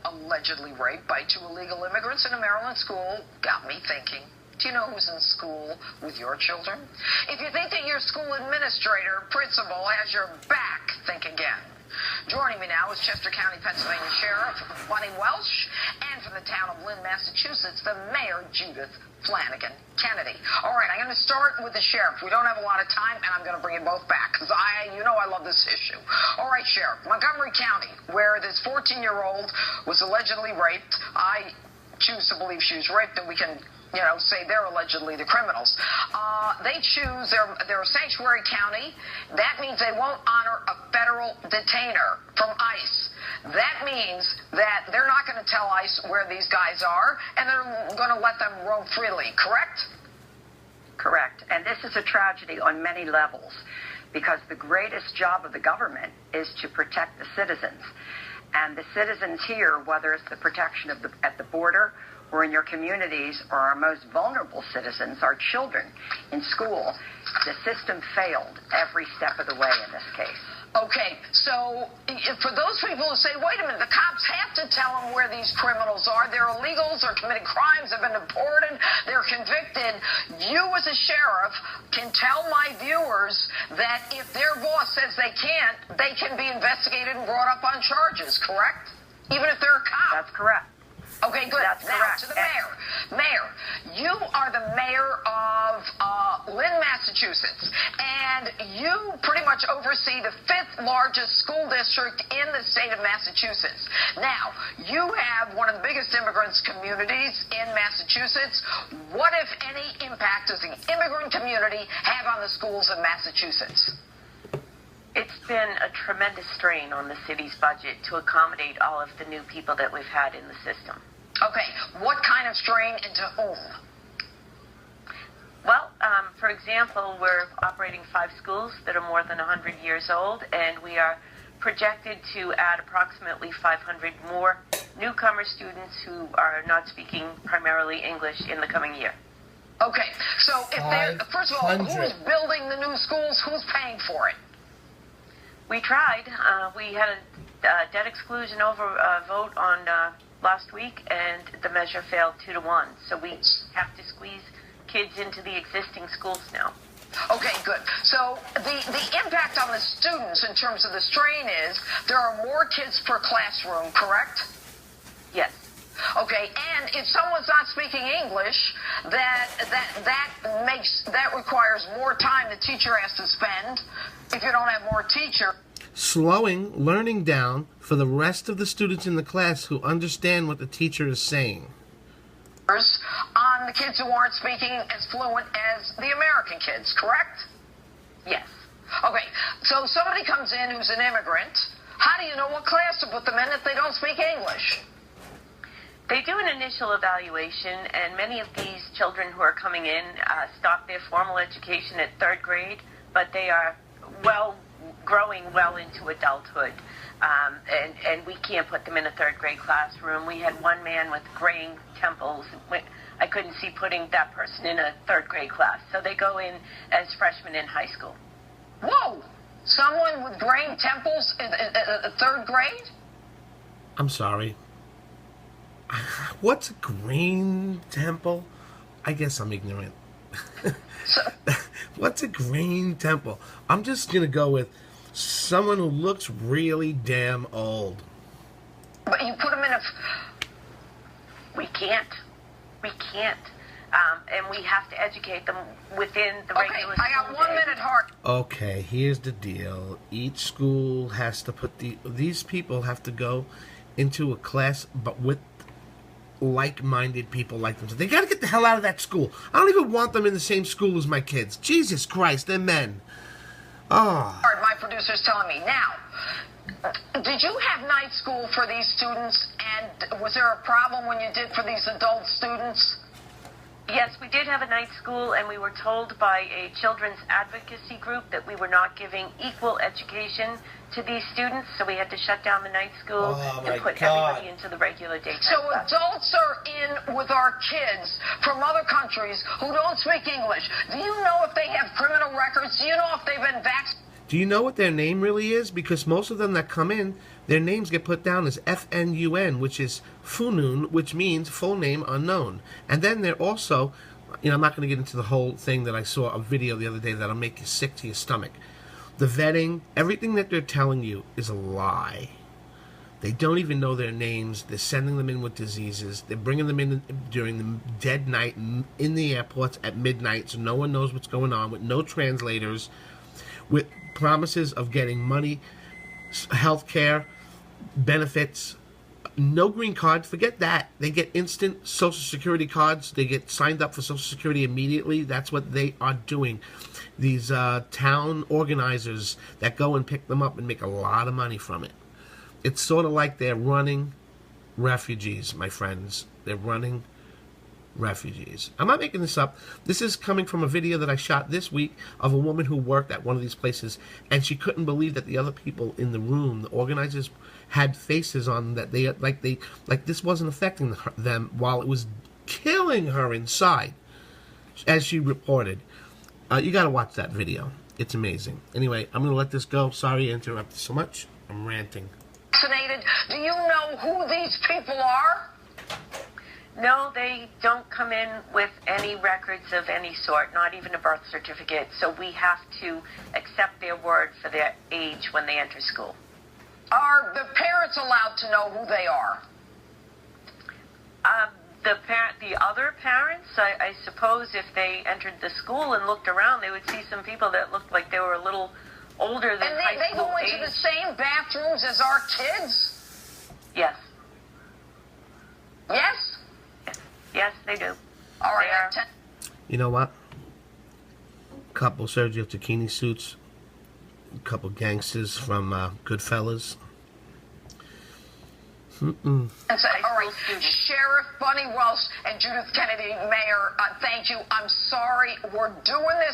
allegedly raped by 2 illegal immigrants in a Maryland school got me thinking. Do you know who's in school with your children? If you think that your school administrator, principal, has your back, think again. Joining me now is Chester County, Pennsylvania Sheriff Bonnie Welsh, and from the town of Lynn, Massachusetts, the Mayor Judith Flanagan Kennedy. All right, I'm going to start with the sheriff. We don't have a lot of time, and I'm going to bring you both back because I love this issue. All right, Sheriff, Montgomery County, where this 14-year-old was allegedly raped. I choose to believe she was raped, and we can say they're allegedly the criminals. They choose, they're a sanctuary county. That means they won't honor a federal detainer from ICE. That means that they're not going to tell ICE where these guys are, and they're going to let them roam freely, correct? Correct. And this is a tragedy on many levels, because the greatest job of the government is to protect the citizens. And the citizens here, whether it's the protection at the border or in your communities, or our most vulnerable citizens, our children in school, the system failed every step of the way in this case. Okay, so for those people who say, wait a minute, the cops have to tell them where these criminals are. They're illegals, they're committing crimes, they've been deported, they're convicted. You as a sheriff can tell my viewers that if their boss says they can't, they can be investigated and brought up on charges, correct? Even if they're a cop. That's correct. Okay, good. That's now correct. To the mayor. Mayor, you are the mayor of Lynn, Massachusetts, and you pretty much oversee the 5th largest school district in the state of Massachusetts. Now, you have one of the biggest immigrants communities in Massachusetts. What, if any, impact does the immigrant community have on the schools of Massachusetts? It's been a tremendous strain on the city's budget to accommodate all of the new people that we've had in the system. Okay, what kind of strain and to whom? Well, for example, we're operating 5 schools that are more than 100 years old, and we are projected to add approximately 500 more newcomer students who are not speaking primarily English in the coming year. Okay, so if they're, first of all, who's building the new schools? Who's paying for it? We tried. We had a debt exclusion vote on last week, and the measure failed 2-1. So we have to squeeze kids into the existing schools now. Okay, good. So the impact on the students in terms of the strain is there are more kids per classroom, correct? Yes. Okay, and if someone's not speaking English, that requires more time the teacher has to spend. If you don't have more teacher, slowing learning down for the rest of the students in the class who understand what the teacher is saying. On the kids who aren't speaking as fluent as the American kids, correct? Yes. Okay, so somebody comes in who's an immigrant. How do you know what class to put them in if they don't speak English? They do an initial evaluation, and many of these children who are coming in stop their formal education at 3rd grade, but they are growing well into adulthood, and we can't put them in a 3rd grade classroom. We had one man with graying temples. I couldn't see putting that person in a 3rd grade class, so they go in as freshmen in high school. Whoa! Someone with graying temples in 3rd grade? I'm sorry. What's a green temple? I guess I'm ignorant. What's a green temple? I'm just going to go with someone who looks really damn old. But you put them in a... We can't. And we have to educate them within the regular school I got 1 minute, Hart. Okay, here's the deal. Each school has to put these people have to go into a class, but with like-minded people like them. So they got to get the hell out of that school. I don't even want them in the same school as my kids. Jesus Christ, they're men. Oh. My producer's telling me. Now, did you have night school for these students, and was there a problem when you did for these adult students? Yes, we did have a night school, and we were told by a children's advocacy group that we were not giving equal education to these students, so we had to shut down the night school and put everybody into the regular daytime class. So adults are in with our kids from other countries who don't speak English. Do you know if they have criminal records? Do you know if they've been vaccinated? Do you know what their name really is? Because most of them that come in, their names get put down as FNUN, which is Funun, which means full name unknown. And then they're also, I'm not going to get into the whole thing that I saw a video the other day that'll make you sick to your stomach. The vetting, everything that they're telling you is a lie. They don't even know their names. They're sending them in with diseases. They're bringing them in during the dead night in the airports at midnight, so no one knows what's going on, with no translators, with promises of getting money, health care, benefits, no green card. Forget that. They get instant Social Security cards. They get signed up for Social Security immediately. That's what they are doing. These town organizers that go and pick them up and make a lot of money from it. It's sort of like they're running refugees, my friends. They're running refugees. I'm not making this up. This is coming from a video that I shot this week of a woman who worked at one of these places, and she couldn't believe that the other people in the room, the organizers, had faces on that like this wasn't affecting them while it was killing her inside, as she reported. You got to watch that video. It's amazing. Anyway, I'm going to let this go. Sorry to interrupt so much. I'm ranting. Vaccinated. Do you know who these people are? No, they don't come in with any records of any sort, not even a birth certificate. So we have to accept their word for their age when they enter school. Are the parents allowed to know who they are? The other parents, I suppose, if they entered the school and looked around, they would see some people that looked like they were a little older than high school age. And they go into the same bathrooms as our kids? Yes. Yes? Yes, they do. All right. You know what? Couple Sergio Tacchini suits. A couple gangsters from Goodfellas. All right, Sheriff Bunny Welsh and Judith Kennedy, Mayor, thank you. I'm sorry. We're doing this